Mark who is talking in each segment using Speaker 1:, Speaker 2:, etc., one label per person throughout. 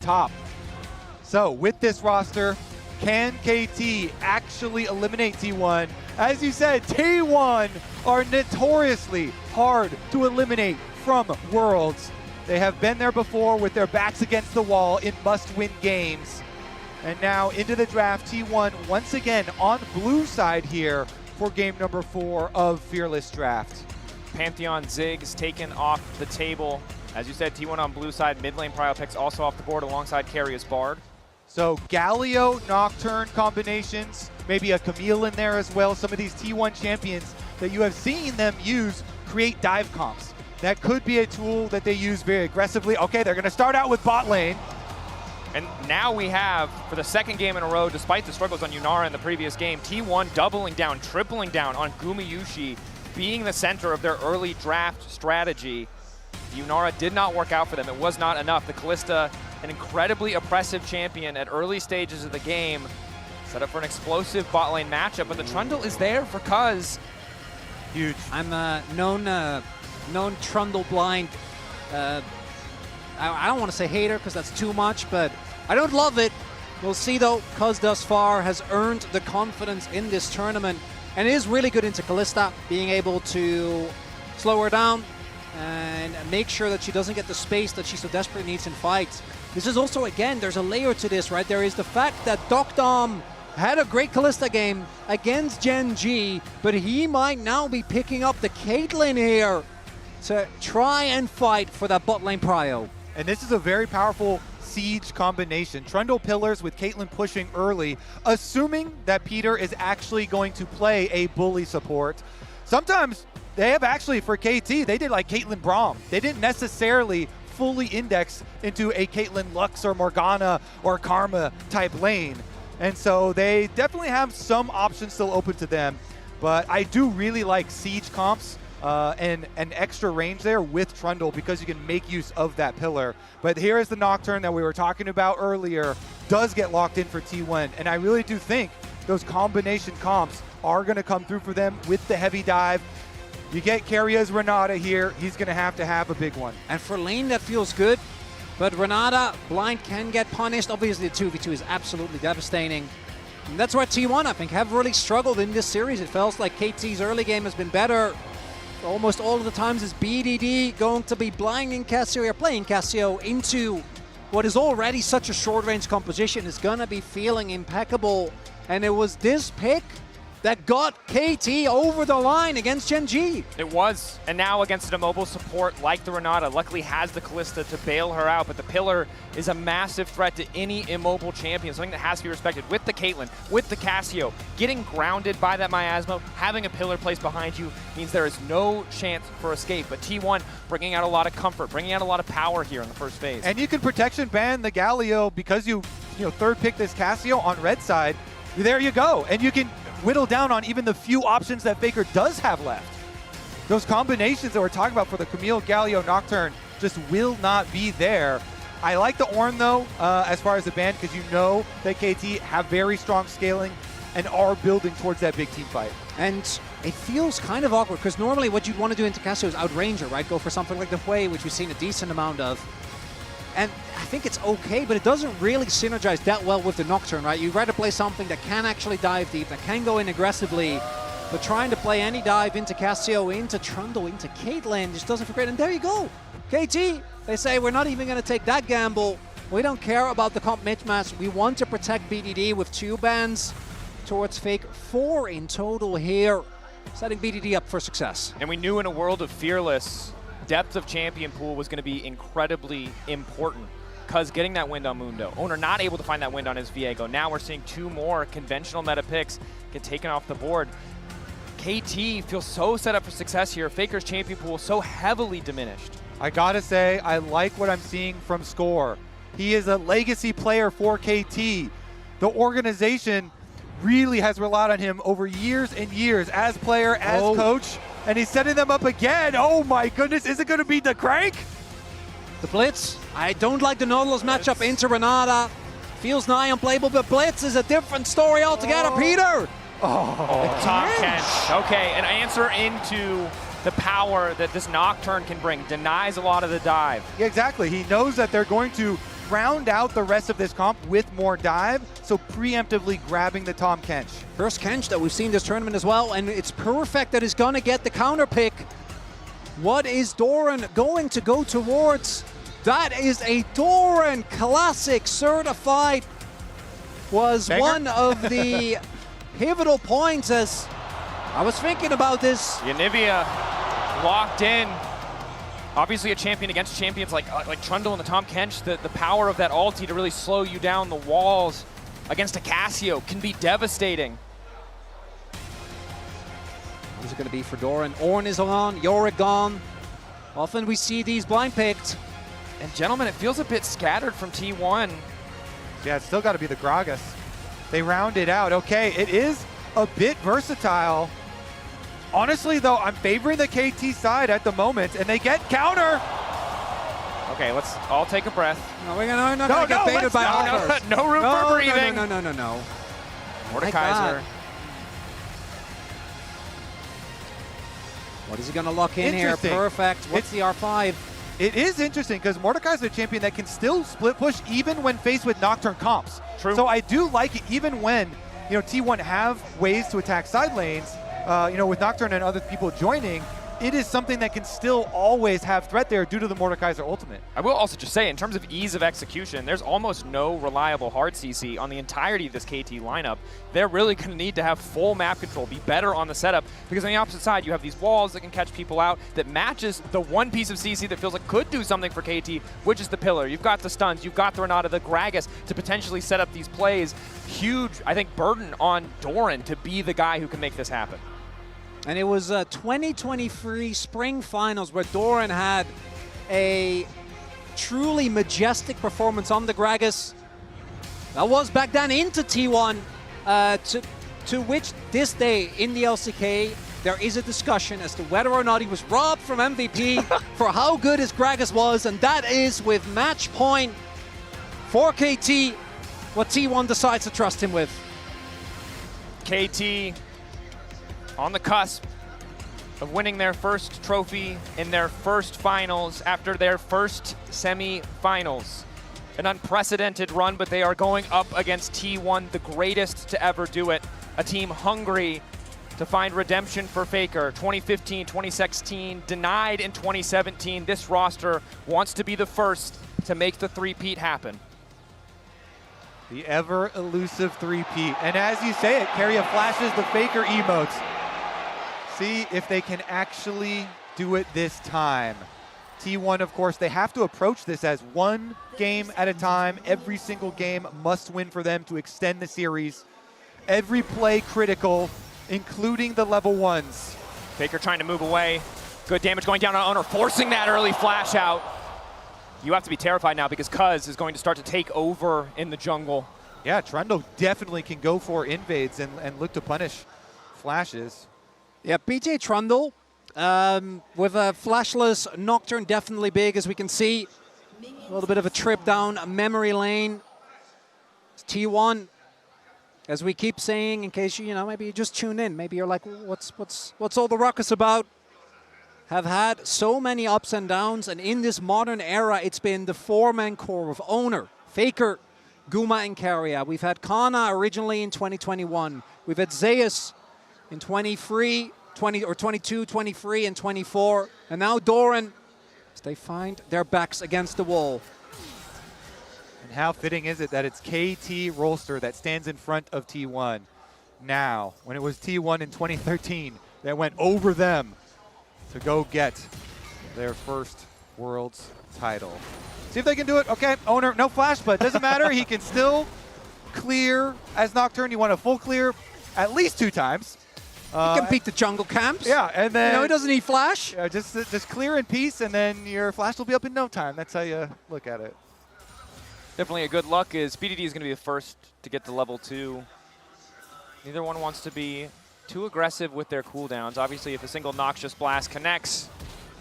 Speaker 1: top. So with this roster, can KT actually eliminate T1? As you said, T1 are notoriously hard to eliminate from Worlds. They have been there before with their backs against the wall in must-win games. And now into the draft, T1 once again on blue side here for game number 4 of Fearless Draft.
Speaker 2: Pantheon Ziggs taken off the table. As you said, T1 on blue side, mid lane prio picks also off the board alongside Keria's Bard.
Speaker 1: So Galio, Nocturne combinations, maybe a Camille in there as well. Some of these T1 champions that you have seen them use create dive comps. That could be a tool that they use very aggressively. Okay, they're gonna start out with bot lane.
Speaker 2: And now we have, for the second game in a row, despite the struggles on Yunara in the previous game, T1 doubling down, tripling down on Gumayusi, being the center of their early draft strategy. Yunara did not work out for them. It was not enough. The Kalista, an incredibly oppressive champion at early stages of the game, set up for an explosive bot lane matchup, but the Trundle is there for Cuzz.
Speaker 1: Huge.
Speaker 3: I'm known Trundle blind. I don't want to say hater because that's too much, but I don't love it. We'll see though. Cuzz thus far has earned the confidence in this tournament and is really good into Kalista, being able to slow her down and make sure that she doesn't get the space that she so desperately needs in fights. This is also, again, there's a layer to this, right? There is the fact that deokdam had a great Kalista game against Gen G, but he might now be picking up the Caitlyn here to try and fight for that bot lane prio.
Speaker 1: And this is a very powerful siege combination. Trundle pillars with Caitlyn pushing early, assuming that Peter is actually going to play a bully support. Sometimes they have actually, for KT, they did like Caitlyn Braum. They didn't necessarily fully index into a Caitlyn Lux or Morgana or Karma type lane. And so they definitely have some options still open to them. But I do really like siege comps and an extra range there with Trundle because you can make use of that pillar. But here is the Nocturne that we were talking about earlier, does get locked in for T1. And I really do think those combination comps are going to come through for them with the heavy dive. You get Keria's Renata here, he's going to have a big one.
Speaker 3: And for lane, that feels good. But Renata, blind can get punished. Obviously, the 2v2 is absolutely devastating. And that's why T1, I think, have really struggled in this series. It feels like KT's early game has been better. Almost all of the times is BDD going to be blinding Cassio or playing Cassio into what is already such a short-range composition. Is going to be feeling impeccable. And it was this pick that got KT over the line against Gen G.
Speaker 2: It was, and now against an immobile support like the Renata, luckily has the Kalista to bail her out, but the pillar is a massive threat to any immobile champion, something that has to be respected. With the Caitlyn, with the Cassio, getting grounded by that miasma, having a pillar placed behind you means there is no chance for escape, but T1 bringing out a lot of comfort, bringing out a lot of power here in the first phase.
Speaker 1: And you can protection ban the Galio because you third pick this Cassio on red side. There you go, and you can whittle down on even the few options that Faker does have left. Those combinations that we're talking about for the Camille, Galio, Nocturne just will not be there. I like the Ornn though, as far as the ban, because you know that KT have very strong scaling and are building towards that big team fight.
Speaker 3: And it feels kind of awkward, because normally what you'd want to do into Cassio is outrange her, right? Go for something like the Hui, which we've seen a decent amount of. And I think it's okay, but it doesn't really synergize that well with the Nocturne, right? You'd rather play something that can actually dive deep, that can go in aggressively, but trying to play any dive into Cassio, into Trundle, into Caitlyn just doesn't feel great. And there you go. KT, they say, we're not even going to take that gamble. We don't care about the comp mismatch. We want to protect BDD with 2 bans towards Fake. 4 in total here, setting BDD up for success.
Speaker 2: And we knew in a world of Fearless, depth of champion pool was going to be incredibly important. Cuzz getting that wind on Mundo. Oner not able to find that wind on his Viego. Now we're seeing 2 more conventional meta picks get taken off the board. KT feels so set up for success here. Faker's champion pool so heavily diminished.
Speaker 1: I gotta say, I like what I'm seeing from Score. He is a legacy player for KT. The organization really has relied on him over years and years as player, as coach, and he's setting them up again. Oh my goodness, is it gonna be the crank?
Speaker 3: The Blitz, I don't like the Nautilus matchup into Renata. Feels nigh unplayable, but Blitz is a different story altogether, Peter.
Speaker 2: Top 10. Okay, an answer into the power that this Nocturne can bring. Denies a lot of the dive.
Speaker 1: Yeah, exactly. He knows that they're going to round out the rest of this comp with more dive, so preemptively grabbing the Tahm Kench.
Speaker 3: First Kench that we've seen this tournament as well, and it's perfect that he's going to get the counter pick. What is Doran going to go towards? That is a Doran Classic certified. Was
Speaker 1: Banger.
Speaker 3: one of the pivotal points as I was thinking about this.
Speaker 2: Yanivia locked in. Obviously a champion against champions like Trundle and the Tahm Kench. The power of that ulti to really slow you down the walls against a Cassio can be devastating.
Speaker 3: What is it going to be for Doran? Ornn is on, Yorick gone. Often we see these blind picked.
Speaker 2: And gentlemen, it feels a bit scattered from T1.
Speaker 1: Yeah, it's still got to be the Gragas. They round it out. Okay, it is a bit versatile. Honestly, though, I'm favoring the KT side at the moment, and they get counter.
Speaker 2: Okay, let's all take a breath.
Speaker 3: No, we're not going to get baited by offers.
Speaker 2: No room for breathing.
Speaker 3: No.
Speaker 2: Mordekaiser.
Speaker 3: What is he going to lock in here?
Speaker 1: Interesting.
Speaker 3: Perfect. What's the R5?
Speaker 1: It is interesting because Mordekaiser is a champion that can still split push even when faced with Nocturne comps.
Speaker 2: True.
Speaker 1: So I do like it even when T1 have ways to attack side lanes. With Nocturne and other people joining, it is something that can still always have threat there due to the Mordekaiser ultimate.
Speaker 2: I will also just say, in terms of ease of execution, there's almost no reliable hard CC on the entirety of this KT lineup. They're really going to need to have full map control, be better on the setup, because on the opposite side, you have these walls that can catch people out that matches the one piece of CC that feels like could do something for KT, which is the pillar. You've got the stuns, you've got the Renata, the Gragas to potentially set up these plays. Huge, I think, burden on Doran to be the guy who can make this happen.
Speaker 3: And it was 2023 Spring Finals where Doran had a truly majestic performance on the Gragas. That was back then into T1, to which this day in the LCK, there is a discussion as to whether or not he was robbed from MVP for how good his Gragas was, and that is with match point for KT, what T1 decides to trust him with.
Speaker 2: KT on the cusp of winning their first trophy in their first finals after their first semi-finals. An unprecedented run, but they are going up against T1, the greatest to ever do it. A team hungry to find redemption for Faker. 2015, 2016, denied in 2017. This roster wants to be the first to make the three-peat happen.
Speaker 1: The ever elusive three-peat. And as you say it, Keria flashes the Faker emotes. See if they can actually do it this time. T1, of course, they have to approach this as one game at a time. Every single game must win for them to extend the series. Every play critical, including the level ones.
Speaker 2: Faker trying to move away. Good damage going down on Oner, forcing that early flash out. You have to be terrified now because Cuzz is going to start to take over in the jungle.
Speaker 1: Yeah, Trundle definitely can go for invades and look to punish flashes.
Speaker 3: Yeah, PJ Trundle with a flashless Nocturne, definitely big, as we can see. A little bit of a trip down memory lane. It's T1, as we keep saying, in case maybe you just tune in. Maybe you're like, what's all the ruckus about? Have had so many ups and downs, and in this modern era, it's been the four-man core of Oner, Faker, Guma, and Keria. We've had Kana originally in 2021. We've had Zeus in 22, 23, and 24. And now Doran, as they find their backs against the wall.
Speaker 1: And how fitting is it that it's KT Rolster that stands in front of T1 now, when it was T1 in 2013 that went over them to go get their first Worlds title. See if they can do it. Okay, Oner, no flash, but it doesn't matter. He can still clear as Nocturne. You want a full clear at least 2 times.
Speaker 3: He can beat the jungle camps.
Speaker 1: Yeah, and then
Speaker 3: he doesn't need flash.
Speaker 1: Yeah, just clear in peace, and then your flash will be up in no time. That's how you look at it.
Speaker 2: Definitely a good luck is BDD is going to be the first to get to level 2. Neither one wants to be too aggressive with their cooldowns. Obviously, if a single Noxious Blast connects,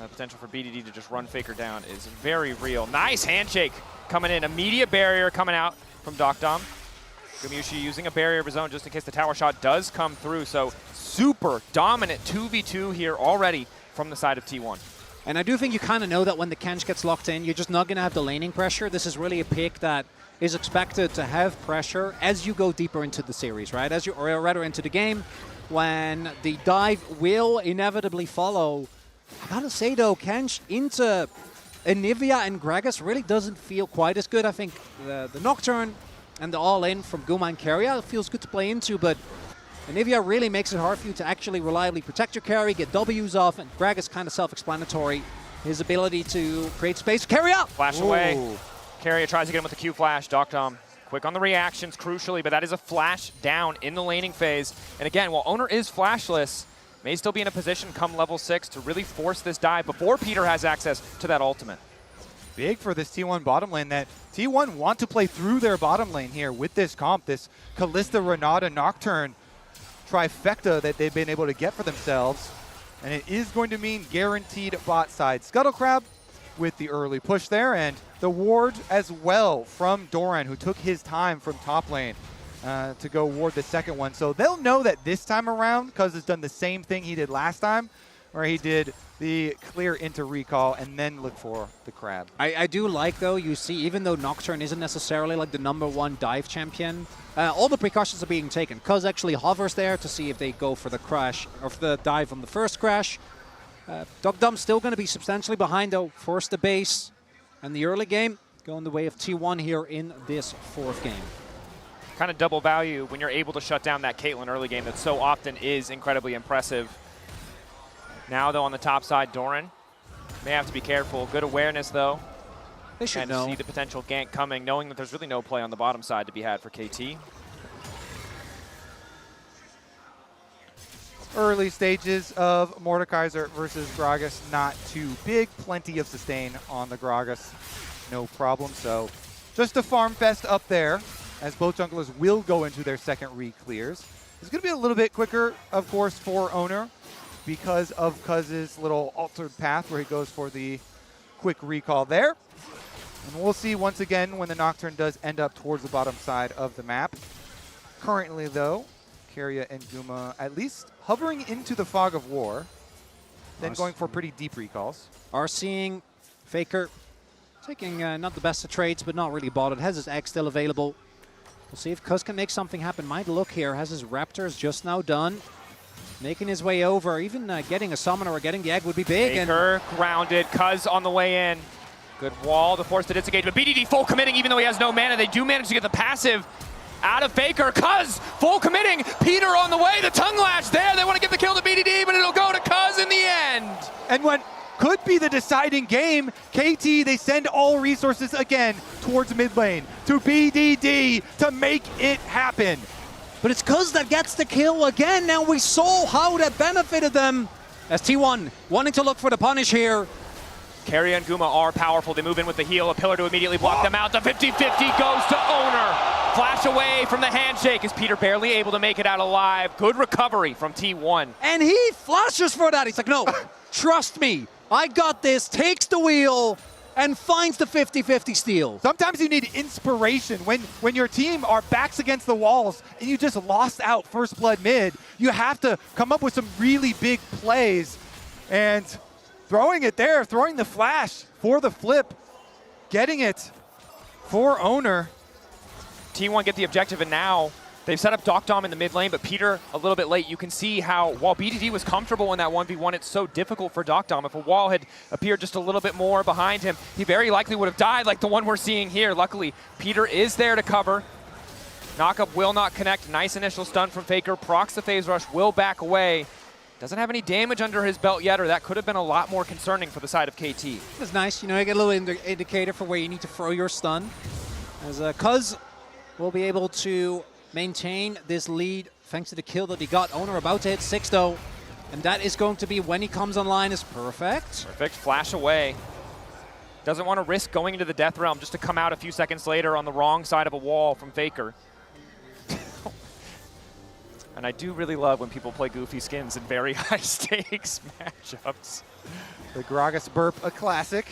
Speaker 2: the potential for BDD to just run Faker down is very real. Nice handshake coming in. Immediate barrier coming out from deokdam. Gumayusi using a barrier of his own just in case the tower shot does come through. So super dominant 2v2 here already from the side of T1.
Speaker 3: And I do think you kind of know that when the Kench gets locked in, you're just not going to have the laning pressure. This is really a pick that is expected to have pressure as you go deeper into the series, right? Or rather into the game, when the dive will inevitably follow. I gotta say though, Kench into Anivia and Gragas really doesn't feel quite as good. I think the Nocturne and the all-in from Guma and Keria feels good to play into, but Anivia really makes it hard for you to actually reliably protect your carry, get W's off, and Gragas kind of self-explanatory. His ability to create space. Keria!
Speaker 2: Flash away. Keria tries to get him with the Q flash. deokdam quick on the reactions, crucially, but that is a flash down in the laning phase. And again, while Oner is flashless, may still be in a position come level 6 to really force this dive before Peter has access to that ultimate.
Speaker 1: Big for this T1 bottom lane that T1 want to play through their bottom lane here with this comp, this Kalista, Renata, Nocturne trifecta that they've been able to get for themselves. And it is going to mean guaranteed bot side Scuttle Crab with the early push there, and the ward as well from Doran, who took his time from top lane to go ward the second one. So they'll know that this time around, Cuzz has done the same thing he did last time, where he did the clear into recall and then look for the crab.
Speaker 3: I do like, though, you see, even though Nocturne isn't necessarily like the #1 dive champion, all the precautions are being taken. Cuzz actually hovers there to see if they go for the crash, or for the dive on the first crash. deokdam's still going to be substantially behind, though. Force the base, and the early game going the way of T1 here in this fourth game.
Speaker 2: Kind of double value when you're able to shut down that Caitlyn early game that so often is incredibly impressive. Now, though, on the top side, Doran may have to be careful. Good awareness, though.
Speaker 3: They should
Speaker 2: and
Speaker 3: know.
Speaker 2: See the potential gank coming, knowing that there's really no play on the bottom side to be had for KT.
Speaker 1: Early stages of Mordekaiser versus Gragas, not too big. Plenty of sustain on the Gragas, no problem. So just a farm fest up there, as both junglers will go into their second re-clears. It's going to be a little bit quicker, of course, for Oner because of Cuzz's little altered path where he goes for the quick recall there. And we'll see once again when the Nocturne does end up towards the bottom side of the map. Currently, though, Keria and Guma at least hovering into the fog of war, then going for pretty deep recalls.
Speaker 3: Are seeing Faker taking not the best of trades, but not really botted. Has his egg still available. We'll see if Cuzz can make something happen. Might look here. Has his Raptors just now done. Making his way over. Even getting a summoner or getting the egg would be big.
Speaker 2: Faker grounded. Cuzz on the way in. Good wall to force the disengage. But BDD full committing even though he has no mana. They do manage to get the passive out of Faker. Cuzz full committing. Peter on the way. The tongue lash there. They want to get the kill to BDD, but it'll go to Cuzz in the end.
Speaker 1: And what could be the deciding game, KT, they send all resources again towards mid lane to BDD to make it happen.
Speaker 3: But it's Cuzz that gets the kill again. Now we saw how that benefited them. As T1 wanting to look for the punish here.
Speaker 2: Keria and Guma are powerful. They move in with the heal. A pillar to immediately block them out. The 50-50 goes to Oner. Flash away from the handshake. Is Peter barely able to make it out alive. Good recovery from T1.
Speaker 3: And he flashes for that. He's like, no, trust me. I got this. Takes the wheel and finds the 50-50 steal.
Speaker 1: Sometimes you need inspiration. When your team are backs against the walls and you just lost out first blood mid, you have to come up with some really big plays. And throwing it there, throwing the flash for the flip, getting it for Oner.
Speaker 2: T1 get the objective, and now they've set up deokdam in the mid lane, but Peter a little bit late. You can see how, while BDD was comfortable in that 1v1, it's so difficult for deokdam. If a wall had appeared just a little bit more behind him, he very likely would have died like the one we're seeing here. Luckily, Peter is there to cover. Knockup will not connect. Nice initial stun from Faker. Procs the phase rush, will back away. Doesn't have any damage under his belt yet, or that could have been a lot more concerning for the side of KT.
Speaker 3: It was nice. You know, you get a little indicator for where you need to throw your stun. As Cuzz will be able to maintain this lead thanks to the kill that he got. Oner about to hit 6, though. And that is going to be, when he comes online, is perfect.
Speaker 2: Perfect. Flash away. Doesn't want to risk going into the Death Realm just to come out a few seconds later on the wrong side of a wall from Faker. And I do really love when people play goofy skins in very high stakes matchups.
Speaker 1: The Gragas burp, a classic.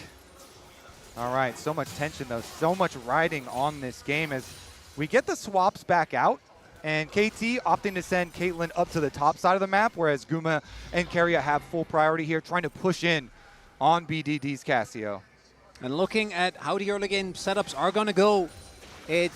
Speaker 1: All right, so much tension though, so much riding on this game as we get the swaps back out, and KT opting to send Caitlyn up to the top side of the map, whereas Guma and Keria have full priority here, trying to push in on BDD's Casio.
Speaker 3: And looking at how the early game setups are going to go, it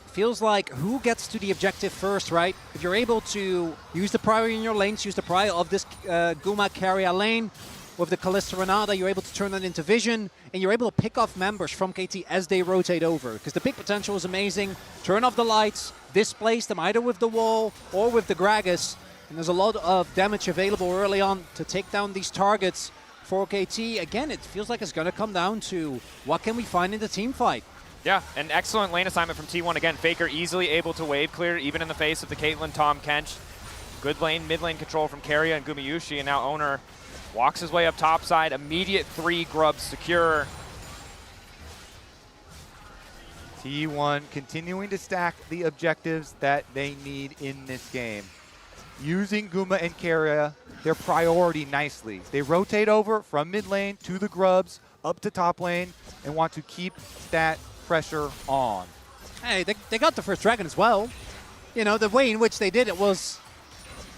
Speaker 3: feels like who gets to the objective first, right? If you're able to use the priority in your lanes, use the priority of this Guma Keria lane with the Kalista Renata, you're able to turn that into vision, and you're able to pick off members from KT as they rotate over. Because the pick potential is amazing. Turn off the lights, displace them either with the wall or with the Gragas, and there's a lot of damage available early on to take down these targets for KT. Again, it feels like it's going to come down to what can we find in the team fight.
Speaker 2: Yeah, an excellent lane assignment from T1. Again, Faker easily able to wave clear, even in the face of the Caitlyn Tom Kench. Good lane, mid lane control from Keria and Gumayusi, and now Oner walks his way up top side. Immediate 3 grubs secure.
Speaker 1: T1 continuing to stack the objectives that they need in this game. Using Guma and Keria, their priority nicely. They rotate over from mid lane to the grubs, up to top lane, and want to keep that pressure on.
Speaker 3: Hey, they got the first dragon as well. You know, the way in which they did it was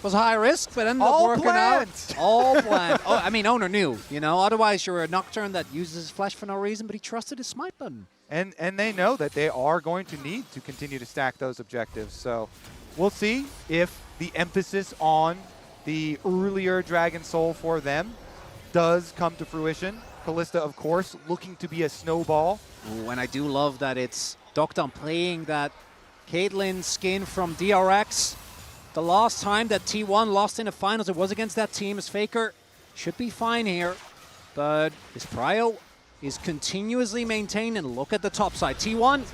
Speaker 3: high risk, but ended up working out. All planned. Oh, I mean, Oner knew, you know, otherwise you're a Nocturne that uses his flash for no reason, but he trusted his smite button.
Speaker 1: And they know that they are going to need to continue to stack those objectives. So we'll see if the emphasis on the earlier Dragon Soul for them does come to fruition. Kalista, of course, looking to be a snowball.
Speaker 3: Ooh, and I do love that it's deokdam playing that Caitlyn skin from DRX. The last time that T1 lost in the finals, it was against that team as Faker. Should be fine here, but his prio is continuously maintained, and look at the top side. T1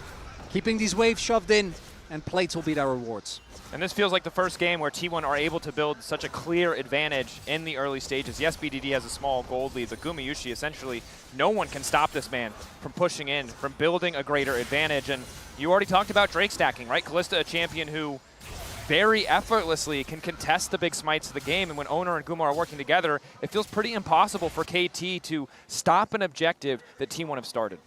Speaker 3: keeping these waves shoved in, and plates will be their rewards.
Speaker 2: And this feels like the first game where T1 are able to build such a clear advantage in the early stages. Yes, BDD has a small gold lead, but Gumayusi, essentially, no one can stop this man from pushing in, from building a greater advantage. And you already talked about Drake stacking, right? Kalista, a champion who very effortlessly can contest the big smites of the game, and when Oner and Guma are working together, it feels pretty impossible for KT to stop an objective that T1 have started.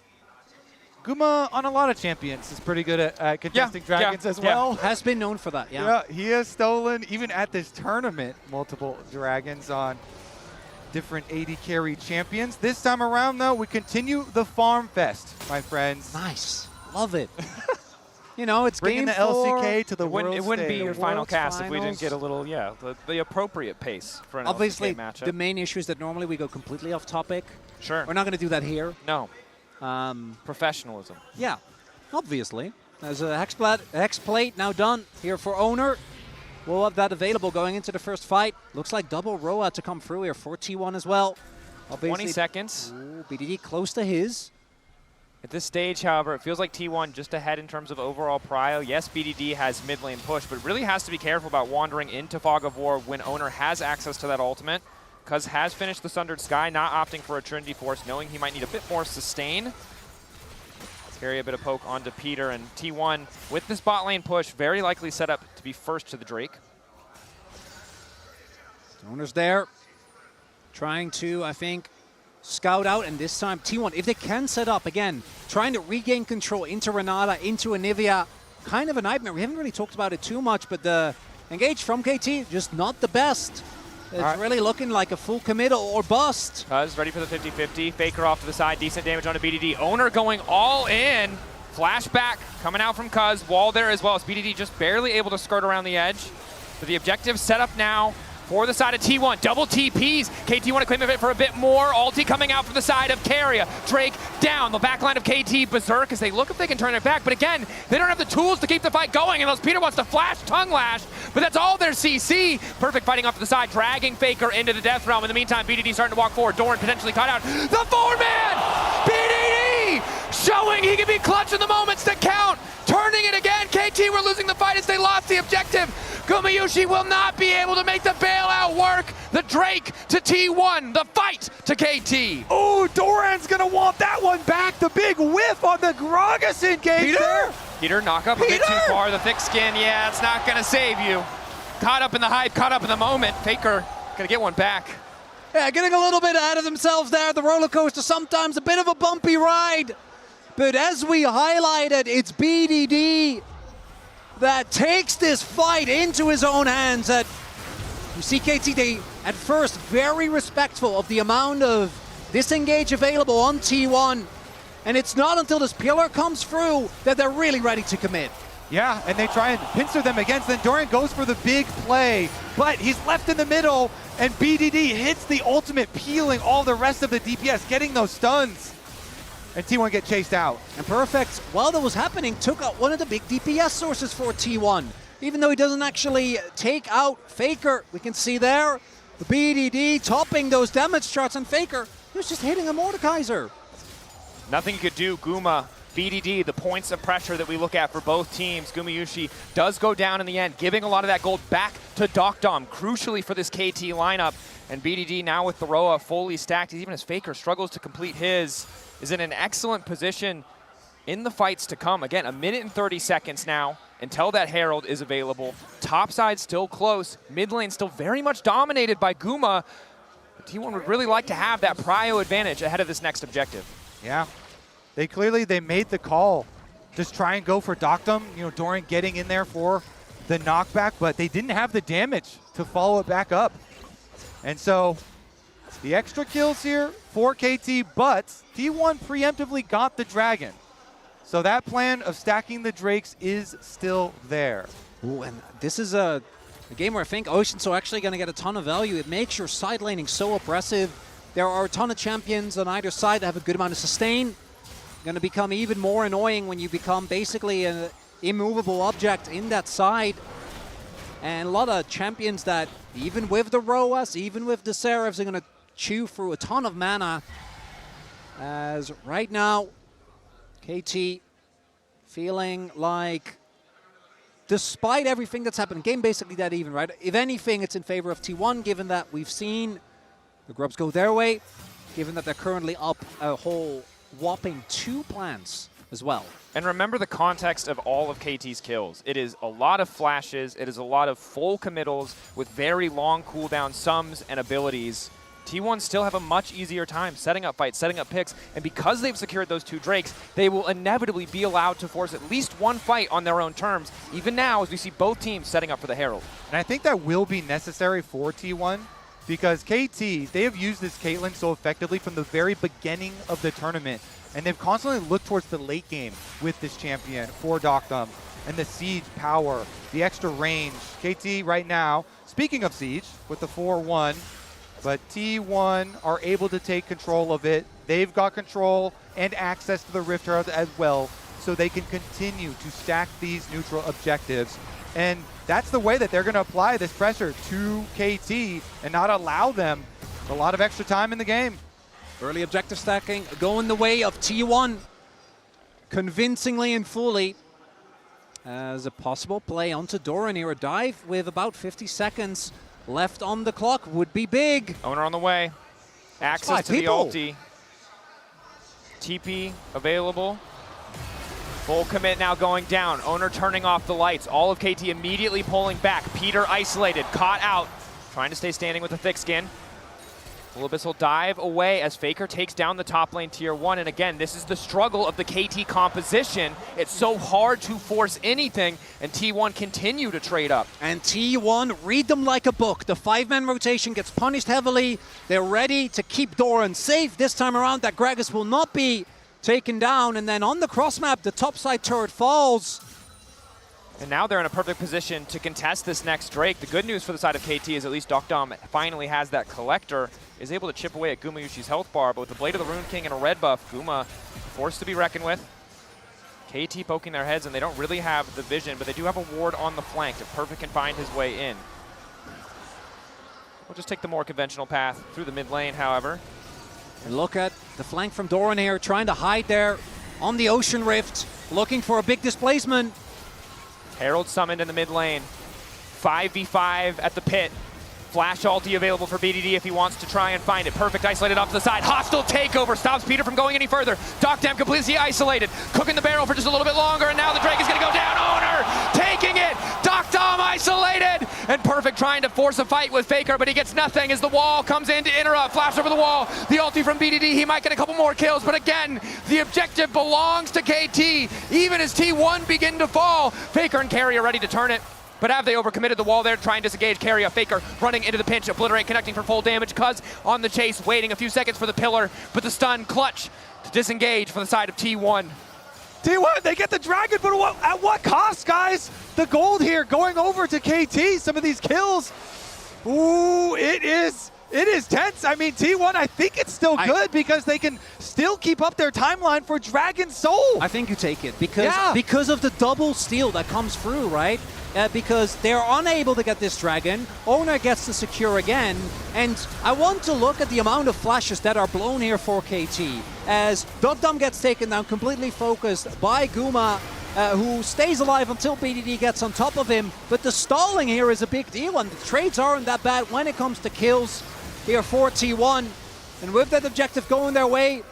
Speaker 1: Guma, on a lot of champions, is pretty good at contesting dragons as well.
Speaker 3: Has been known for that, yeah.
Speaker 1: Yeah, he has stolen, even at this tournament, multiple dragons on different AD carry champions. This time around, though, we continue the farm fest, my friends.
Speaker 3: Nice. Love it. You know, it's
Speaker 1: bringing
Speaker 3: game
Speaker 1: the LCK to the world
Speaker 2: It wouldn't be
Speaker 1: stage.
Speaker 2: your final cast
Speaker 3: finals.
Speaker 2: if we didn't get a little, the appropriate pace for an
Speaker 3: Obviously,
Speaker 2: LCK matchup.
Speaker 3: the main issue is that normally we go completely off topic.
Speaker 2: Sure.
Speaker 3: We're not going to do that here.
Speaker 2: No. Professionalism.
Speaker 3: Yeah, obviously. There's a hex plate now done here for Oner. We'll have that available going into the first fight. Looks like double Roa to come through here for T1 as well. Obviously,
Speaker 2: 20 seconds.
Speaker 3: Ooh, BDD close to his.
Speaker 2: At this stage, however, it feels like T1 just ahead in terms of overall prio. Yes, BDD has mid lane push, but really has to be careful about wandering into Fog of War when Oner has access to that ultimate. Cuzz has finished the Sundered Sky, not opting for a Trinity Force, knowing he might need a bit more sustain. Carry a bit of poke onto Peter, and T1, with this bot lane push, very likely set up to be first to the Drake.
Speaker 3: Oner's there, trying to, I think, scout out, and this time T1, if they can set up, again, trying to regain control into Renata, into Anivia, kind of a nightmare. We haven't really talked about it too much, but the engage from KT, just not the best. It's really looking like a full commit or bust.
Speaker 2: Cuzz ready for the 50-50. Faker off to the side. Decent damage onto BDD. Oner going all in. Flashback coming out from Cuzz. Wall there as well as BDD just barely able to skirt around the edge. So the objective set up now for the side of T1. Double TPs. KT want to claim it for a bit more. Ulti coming out from the side of Keria. Drake down. The backline of KT berserk as they look if they can turn it back. But again, they don't have the tools to keep the fight going unless Peter wants to flash Tongue Lash. But that's all their CC. Perfect fighting off to the side, dragging Faker into the death realm. In the meantime, BDD starting to walk forward. Doran potentially cut out. The 4-man! BDD! Showing he can be clutch in the moments to count. Turning it again. KT were losing the fight as they lost the objective. Gumayusi will not be able to make the bailout work. The Drake to T1. The fight to KT.
Speaker 1: Oh, Doran's going to want that one back. The big whiff on the Gragas engage there.
Speaker 2: Peter, knock up a bit too far. The thick skin, yeah, it's not going to save you. Caught up in the hype, caught up in the moment. Faker going to get one back.
Speaker 3: Yeah, getting a little bit ahead of themselves there. The roller coaster, sometimes a bit of a bumpy ride. But as we highlighted, it's BDD that takes this fight into his own hands. You see KT, they at first very respectful of the amount of Disengage available on T1. And it's not until this pillar comes through that they're really ready to commit.
Speaker 1: Yeah, and they try and pincer them against. Then Doran goes for the big play, but he's left in the middle, and BDD hits the ultimate, peeling all the rest of the DPS, getting those stuns. And T1 get chased out.
Speaker 3: And Perfect, while that was happening, took out one of the big DPS sources for T1. Even though he doesn't actually take out Faker, we can see there, the BDD topping those damage charts, and Faker, he was just hitting a Mordekaiser.
Speaker 2: Nothing you could do, Guma. BDD, the points of pressure that we look at for both teams. Gumayusi does go down in the end, giving a lot of that gold back to deokdam, crucially for this KT lineup. And BDD now with the Roa fully stacked, even as Faker struggles to complete his, is in an excellent position in the fights to come. Again, 1 minute and 30 seconds now until that Herald is available. Top side still close, mid lane still very much dominated by Guma. T1 would really like to have that prio advantage ahead of this next objective.
Speaker 1: Yeah. They made the call. Just try and go for deokdam. You know, Doran getting in there for the knockback, but they didn't have the damage to follow it back up. And so the extra kills here for KT, but T1 preemptively got the dragon. So that plan of stacking the Drakes is still there.
Speaker 3: Ooh, and this is a game where I think Ocean's are actually going to get a ton of value. It makes your side laning so oppressive. There are a ton of champions on either side that have a good amount of sustain. Going to become even more annoying when you become basically an immovable object in that side. And a lot of champions that, even with the Roas, even with the Seraphs, are going to chew through a ton of mana. As right now, KT feeling like, despite everything that's happened, game basically dead even, right? If anything, it's in favor of T1, given that we've seen the Grubs go their way, given that they're currently up a whole whopping 2 plants as well.
Speaker 2: And remember the context of all of KT's kills. It is a lot of flashes, it is a lot of full committals with very long cooldown sums and abilities. T1 still have a much easier time setting up fights, setting up picks, and because they've secured those 2 Drakes, they will inevitably be allowed to force at least one fight on their own terms, even now as we see both teams setting up for the Herald.
Speaker 1: And I think that will be necessary for T1, because KT, they have used this Caitlyn so effectively from the very beginning of the tournament, and they've constantly looked towards the late game with this champion for deokdam, and the siege power, the extra range. KT right now, speaking of siege, with the 4-1, but T1 are able to take control of it. They've got control and access to the Rift Herald as well, so they can continue to stack these neutral objectives. And that's the way that they're going to apply this pressure to KT and not allow them a lot of extra time in the game.
Speaker 3: Early objective stacking going the way of T1 convincingly and fully. As a possible play onto Doran here, a dive with about 50 seconds left on the clock would be big.
Speaker 2: Oner on the way. Access to the ulti. TP available. Full commit now going down. Oner turning off the lights. All of KT immediately pulling back. Peter isolated, caught out. Trying to stay standing with the thick skin. Abyss will dive away as Faker takes down the top lane tier 1. And again, this is the struggle of the KT composition. It's so hard to force anything, and T1 continue to trade up.
Speaker 3: And T1 read them like a book. The 5-man rotation gets punished heavily. They're ready to keep Doran safe. This time around, that Gragas will not be taken down. And then on the cross map, the top side turret falls.
Speaker 2: And now they're in a perfect position to contest this next Drake. The good news for the side of KT is at least deokdam finally has that collector, is able to chip away at Gumayusi's health bar, but with the Blade of the Rune King and a red buff, Guma forced to be reckoned with. KT poking their heads, and they don't really have the vision, but they do have a ward on the flank if Perfect can find his way in. We'll just take the more conventional path through the mid lane, however.
Speaker 3: And look at the flank from Doran here, trying to hide there on the Ocean Rift, looking for a big displacement.
Speaker 2: Herald summoned in the mid lane. 5v5 at the pit. Flash ulti available for BDD if he wants to try and find it. Perfect isolated off to the side. Hostile takeover stops Peter from going any further. deokdam completely isolated. Cooking the barrel for just a little bit longer, and now the Drake is going to go down. Oner taking it. deokdam isolated. And Perfect trying to force a fight with Faker, but he gets nothing as the wall comes in to interrupt. Flash over the wall. The ulti from BDD. He might get a couple more kills, but again, the objective belongs to KT. Even as T1 begin to fall, Faker and Keria ready to turn it. But have they overcommitted the wall there to try and disengage? Keria, Faker running into the pinch, Obliterate connecting for full damage. Cuzz on the chase, waiting a few seconds for the pillar, but the stun clutch to disengage for the side of T1.
Speaker 1: T1, they get the dragon, but at what cost, guys? The gold here going over to KT, some of these kills. Ooh, it is tense. I mean, T1, I think it's still good because they can still keep up their timeline for Dragon Soul.
Speaker 3: I think you take it because of the double steal that comes through, right? Because they're unable to get this dragon. Oner gets to secure again. And I want to look at the amount of flashes that are blown here for KT. As deokdam gets taken down, completely focused by Guma, who stays alive until BDD gets on top of him. But the stalling here is a big deal, and the trades aren't that bad when it comes to kills here for T1. And with that objective going their way,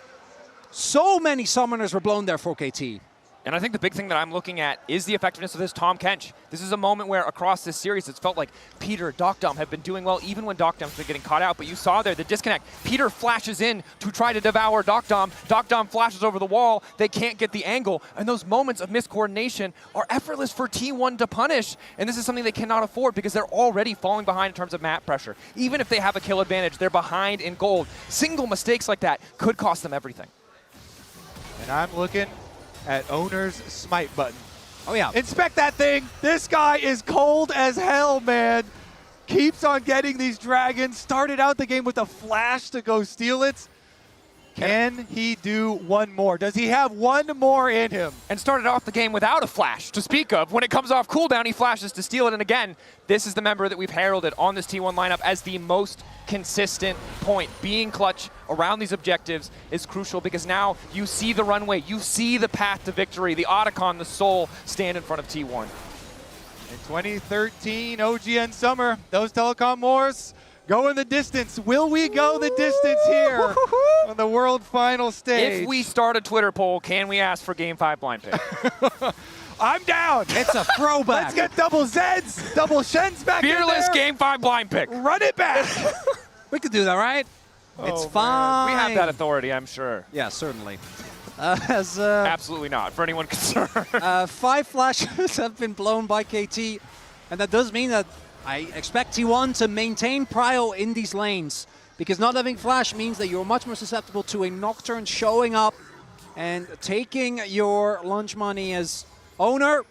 Speaker 3: so many summoners were blown there for KT.
Speaker 2: And I think the big thing that I'm looking at is the effectiveness of this Tahm Kench. This is a moment where across this series it's felt like Peter, deokdam have been doing well even when deokdam's been getting caught out. But you saw there the disconnect. Peter flashes in to try to devour deokdam. deokdam flashes over the wall. They can't get the angle. And those moments of miscoordination are effortless for T1 to punish. And this is something they cannot afford because they're already falling behind in terms of map pressure. Even if they have a kill advantage, they're behind in gold. Single mistakes like that could cost them everything.
Speaker 1: And I'm looking at Oner's smite button.
Speaker 3: Oh yeah.
Speaker 1: Inspect that thing. This guy is cold as hell, man. Keeps on getting these dragons. Started out the game with a flash to go steal it. Can he do one more? Does he have one more in him?
Speaker 2: And started off the game without a flash to speak of. When it comes off cooldown, he flashes to steal it. And again, this is the member that we've heralded on this T1 lineup as the most consistent point. Being clutch around these objectives is crucial because now you see the runway, you see the path to victory. The Otacon, the Soul, stand in front of T1.
Speaker 1: In 2013 OGN Summer, those telecom wars go in the distance. Will we go the distance here on the World Final stage?
Speaker 2: If we start a Twitter poll, can we ask for Game 5 blind pick?
Speaker 1: I'm down.
Speaker 3: It's a throwback.
Speaker 1: Let's get double Zeds, double Shens back in there.
Speaker 2: Fearless Game 5 blind pick.
Speaker 1: Run it back.
Speaker 3: We could do that, right? It's fine.
Speaker 2: We have that authority, I'm sure.
Speaker 3: Yeah, certainly.
Speaker 2: Absolutely not, for anyone concerned.
Speaker 3: 5 flashes have been blown by KT, and that does mean that I expect T1 to maintain prio in these lanes, because not having flash means that you're much more susceptible to a Nocturne showing up and taking your lunch money. As Oner,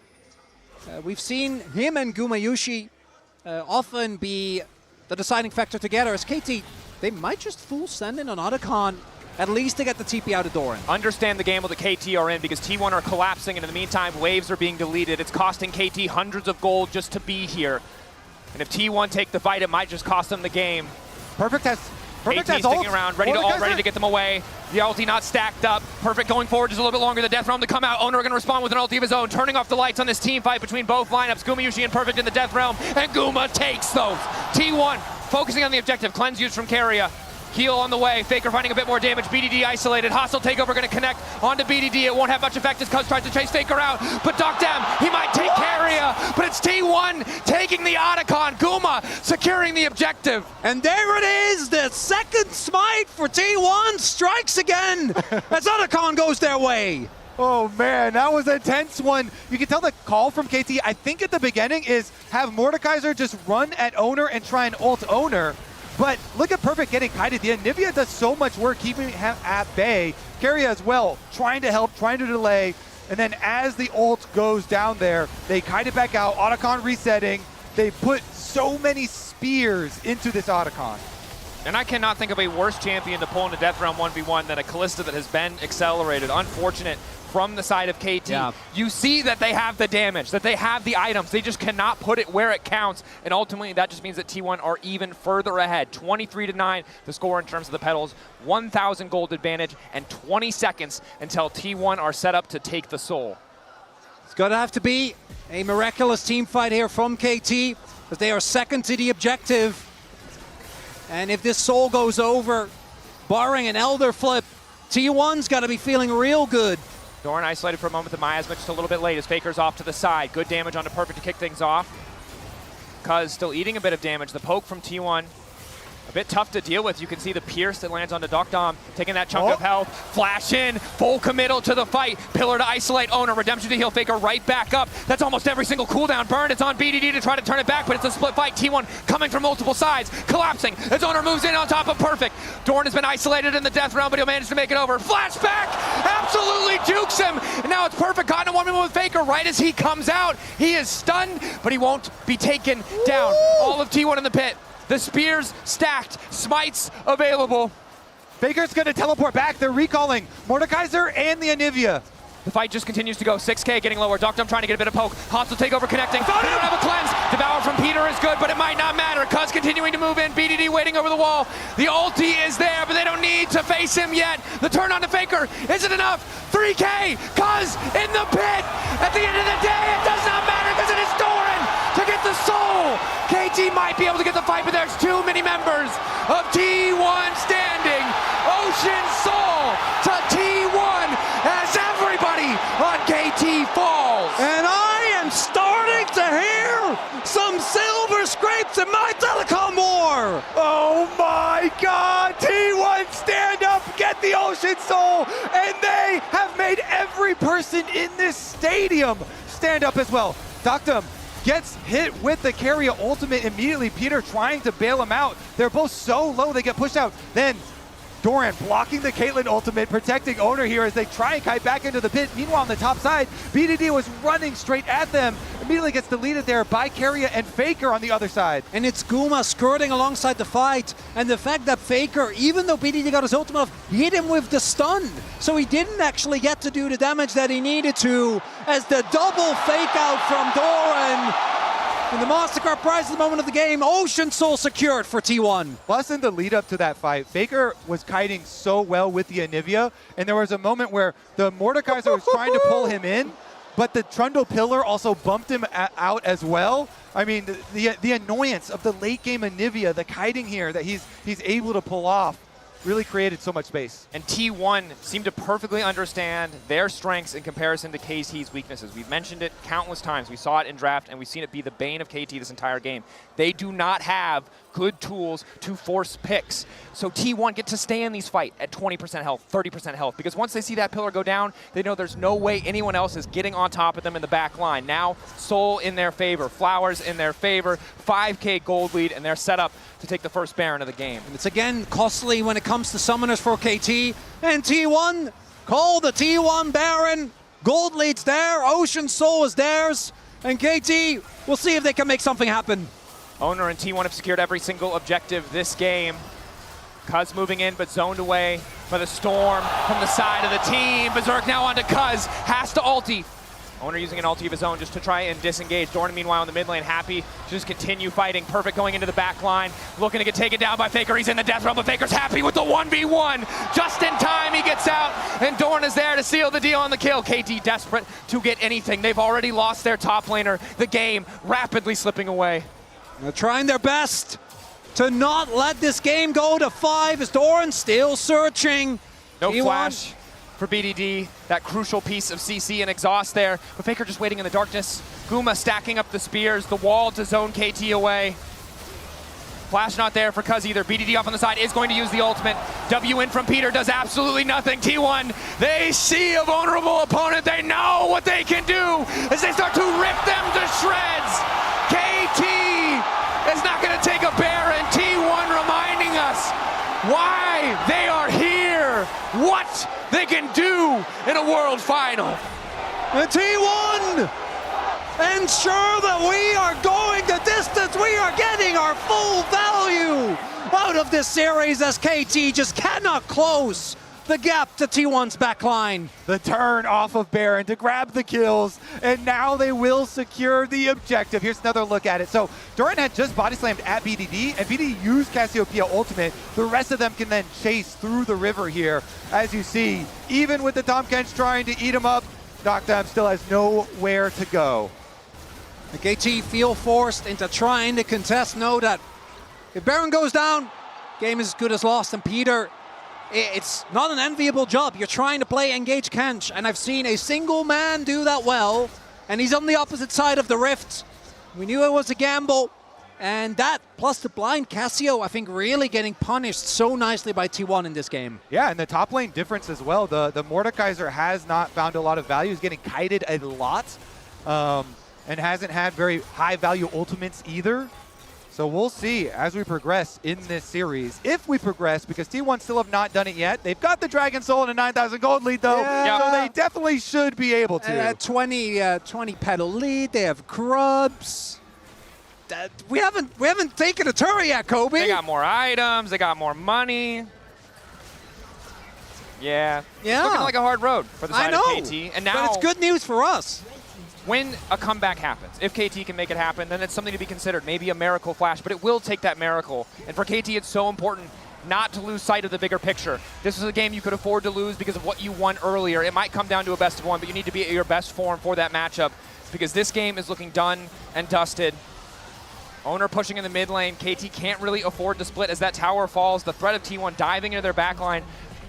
Speaker 3: we've seen him and Gumayusi often be the deciding factor together. As KT, they might just full send in on Otacon, at least to get the TP out of Doran.
Speaker 2: Understand the gamble that KT are in because T1 are collapsing, and in the meantime, waves are being deleted. It's costing KT hundreds of gold just to be here. And if T1 take the fight, it might just cost them the game.
Speaker 1: Perfect has
Speaker 2: sticking
Speaker 1: ult.
Speaker 2: around, ready to get them away. The ulti not stacked up. Perfect going forward just a little bit longer. The Death Realm to come out. Oner going to respond with an ulti of his own, turning off the lights on this team fight between both lineups. Gumayusi and Perfect in the Death Realm, and Guma takes those. T1 focusing on the objective. Cleanse used from Keria. Heal on the way. Faker finding a bit more damage. BDD isolated. Hostile takeover going to connect onto BDD. It won't have much effect as Cuzz tries to chase Faker out. But deokdam, he might take Keria. But it's T1 taking the Otacon. Guma securing the objective.
Speaker 3: And there it is. The second smite for T1 strikes again as Otacon goes their way.
Speaker 1: Oh man, that was a tense one. You can tell the call from KT, I think at the beginning, is have Mordekaiser just run at Oner and try and ult Oner. But look at Perfect getting kited. The Anivia does so much work keeping him at bay. Keria as well, trying to help, trying to delay. And then as the ult goes down there, they kite it back out. Otacon resetting. They put so many spears into this Otacon.
Speaker 2: And I cannot think of a worse champion to pull into Death Realm 1v1 than a Kalista that has been accelerated. Unfortunate from the side of KT.
Speaker 3: Yeah.
Speaker 2: You see that they have the damage, that they have the items. They just cannot put it where it counts. And ultimately, that just means that T1 are even further ahead. 23-9, the score in terms of the petals. 1,000 gold advantage and 20 seconds until T1 are set up to take the Soul.
Speaker 3: It's going to have to be a miraculous team fight here from KT, as they are second to the objective. And if this Soul goes over, barring an Elder flip, T1's got to be feeling real good.
Speaker 2: Doran isolated for a moment. The miasma just a little bit late as Faker's off to the side. Good damage onto Perfect to kick things off. Cuzz still eating a bit of damage. The poke from T1 A bit tough to deal with. You can see the pierce that lands onto deokdam, taking that chunk of health. Flash in, full committal to the fight. Pillar to isolate Oner, redemption to heal, Faker right back up. That's almost every single cooldown burned. It's on BDD to try to turn it back, but it's a split fight. T1 coming from multiple sides, collapsing as Oner moves in on top of Perfect. Doran has been isolated in the death round, but he'll manage to make it over. Flashback, absolutely jukes him. And now it's Perfect caught in a 1v1 with Faker right as he comes out. He is stunned, but he won't be taken down. All of T1 in the pit. The spears stacked, smites available.
Speaker 1: Faker's gonna teleport back. They're recalling Mordekaiser and the Anivia.
Speaker 2: The fight just continues to go. 6K getting lower. deokdam trying to get a bit of poke. Hops will take over connecting. They don't have a cleanse. Devour from Peter is good, but it might not matter. Cuzz continuing to move in. BDD waiting over the wall. The ulti is there, but they don't need to face him yet. The turn on to Faker isn't enough. 3K. Cuzz in the pit. At the end of the day, it does not matter because it is Doran to get the soul. KT might be able to get the fight, but there's too many members of T1 standing. Ocean Soul to T1 as everybody on KT falls.
Speaker 4: And I am starting to hear some silver scrapes in my telecom war.
Speaker 1: Oh my God, T1 stand up, get the Ocean Soul, and they have made every person in this stadium stand up as well. deokdam gets hit with the Keria ultimate immediately. Peter trying to bail him out. They're both so low, they get pushed out. Then Doran blocking the Caitlyn ultimate, protecting Oner here as they try and kite back into the pit. Meanwhile, on the top side, BDD was running straight at them. Immediately gets deleted there by Keria and Faker on the other side.
Speaker 3: And it's Guma skirting alongside the fight. And the fact that Faker, even though BDD got his ultimate off, hit him with the stun. So he didn't actually get to do the damage that he needed to, as the double fake out from Doran. And the MasterCard prize at the moment of the game, Ocean Soul secured for T1.
Speaker 1: Plus, in the lead up to that fight, Faker was kiting so well with the Anivia, and there was a moment where the Mordekaiser was trying to pull him in, but the Trundle Pillar also bumped him out as well. I mean, the annoyance of the late game Anivia, the kiting here that he's able to pull off, really created so much space.
Speaker 2: And T1 seemed to perfectly understand their strengths in comparison to KT's weaknesses. We've mentioned it countless times. We saw it in draft, and we've seen it be the bane of KT this entire game. They do not have good tools to force picks. So T1 get to stay in these fights at 20% health, 30% health, because once they see that pillar go down, they know there's no way anyone else is getting on top of them in the back line. Now, Soul in their favor, Flowers in their favor, 5K gold lead, and they're set up to take the first Baron of the game.
Speaker 3: And it's again costly when it comes to summoners for KT. And T1, call the T1 Baron. Gold lead's there, Ocean Soul is theirs. And KT, we'll see if they can make something happen.
Speaker 2: Oner and T1 have secured every single objective this game. Cuzz moving in, but zoned away by the Storm from the side of the team. Berserk now onto Cuzz, has to ulti. Oner using an ulti of his own just to try and disengage. Doran, meanwhile, in the mid lane, happy to just continue fighting. Perfect going into the back line, looking to get taken down by Faker. He's in the death realm, but Faker's happy with the 1v1. Just in time, he gets out, and Doran is there to seal the deal on the kill. KT desperate to get anything. They've already lost their top laner. The game rapidly slipping away.
Speaker 3: They're trying their best to not let this game go to 5 as Doran still searching.
Speaker 2: No
Speaker 3: T1.
Speaker 2: flash for BDD, that crucial piece of CC and exhaust there. But Faker just waiting in the darkness. Guma stacking up the spears, the wall to zone KT away. Flash not there for Cuzz either. BDD off on the side is going to use the ultimate. W in from Peter does absolutely nothing. T1, they see a vulnerable opponent. They know what they can do as they start to rip them to shreds. KT is not going to take a Baron. T1 reminding us why they are here, what they can do in a world final.
Speaker 3: And T1 ensure that we are going the distance. We are getting our full value out of this series as KT just cannot close the gap to T1's backline.
Speaker 1: The turn off of Baron to grab the kills, and now they will secure the objective. Here's another look at it. So Doran had just body slammed at BDD, and BDD used Cassiopeia ultimate. The rest of them can then chase through the river here. As you see, even with the Tahm Kench trying to eat him up, deokdam still has nowhere to go.
Speaker 3: The KT feel forced into trying to contest, know that if Baron goes down, game is as good as lost. And Peter, it's not an enviable job. You're trying to play engage Kench, and I've seen a single man do that well, and he's on the opposite side of the rift. We knew it was a gamble, And that, plus the blind Casio, I think really getting punished so nicely by T1 in this game.
Speaker 1: Yeah, and the top lane difference as well. The Mordekaiser has not found a lot of value. He's getting kited a lot and hasn't had very high value ultimates either. So we'll see as we progress in this series, if we progress, because T1 still have not done it yet. They've got the Dragon Soul and a 9,000 gold lead, though, so they definitely should be able to.
Speaker 3: 20 pedal lead, they have Grubs. We haven't taken a turret yet, Kobe.
Speaker 2: They got more items, they got more money. Yeah. It's looking like a hard road for the side of KT. And now,
Speaker 3: but it's good news for us.
Speaker 2: When a comeback happens, if KT can make it happen, then it's something to be considered. Maybe a miracle flash, but it will take that miracle. And for KT, it's so important not to lose sight of the bigger picture. This is a game you could afford to lose because of what you won earlier. It might come down to a best of one, but you need to be at your best form for that matchup because this game is looking done and dusted. Oner pushing in the mid lane. KT can't really afford to split as that tower falls. The threat of T1 diving into their backline,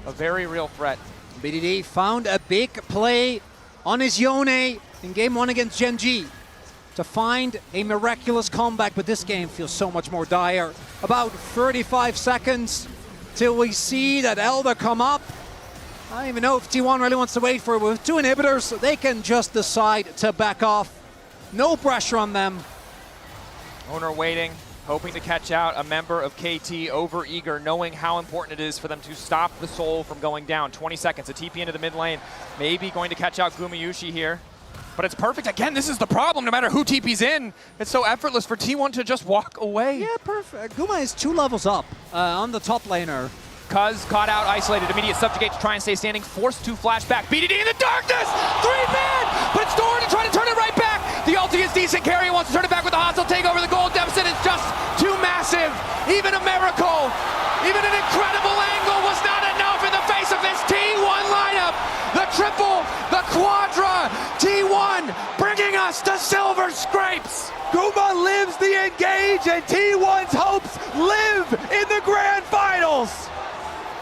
Speaker 2: a very real threat.
Speaker 3: BDD found a big play on his Yone in game 1 against Gen G to find a miraculous comeback, but this game feels so much more dire. About 35 seconds till we see that Elder come up. I don't even know if T1 really wants to wait for it. With 2 inhibitors, they can just decide to back off. No pressure on them.
Speaker 2: Oner waiting, hoping to catch out a member of KT, over eager, knowing how important it is for them to stop the Soul from going down. 20 seconds, a TP into the mid lane, maybe going to catch out Gumayusi here. But it's perfect. Again, this is the problem. No matter who TP's in, it's so effortless for T1 to just walk away.
Speaker 3: Yeah, perfect. Guma is 2 levels up on the top laner.
Speaker 2: Cuzz caught out, isolated, immediate subjugate to try and stay standing, forced to flash back. BDD in the darkness! 3-man! But it's Doran to try to turn it right back! The ulti is decent. Keria wants to turn it back with the hostile takeover. The gold deficit is just too massive. Even a miracle, even an incredible angle was not enough in the face of this T1 lineup. The triple, the quadra, T1 bringing us to silver scrapes.
Speaker 1: Guma lives the engage, and T1's hopes live in the grand finals.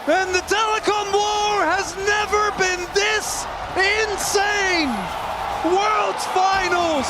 Speaker 4: And the telecom war has never been this insane. World's finals.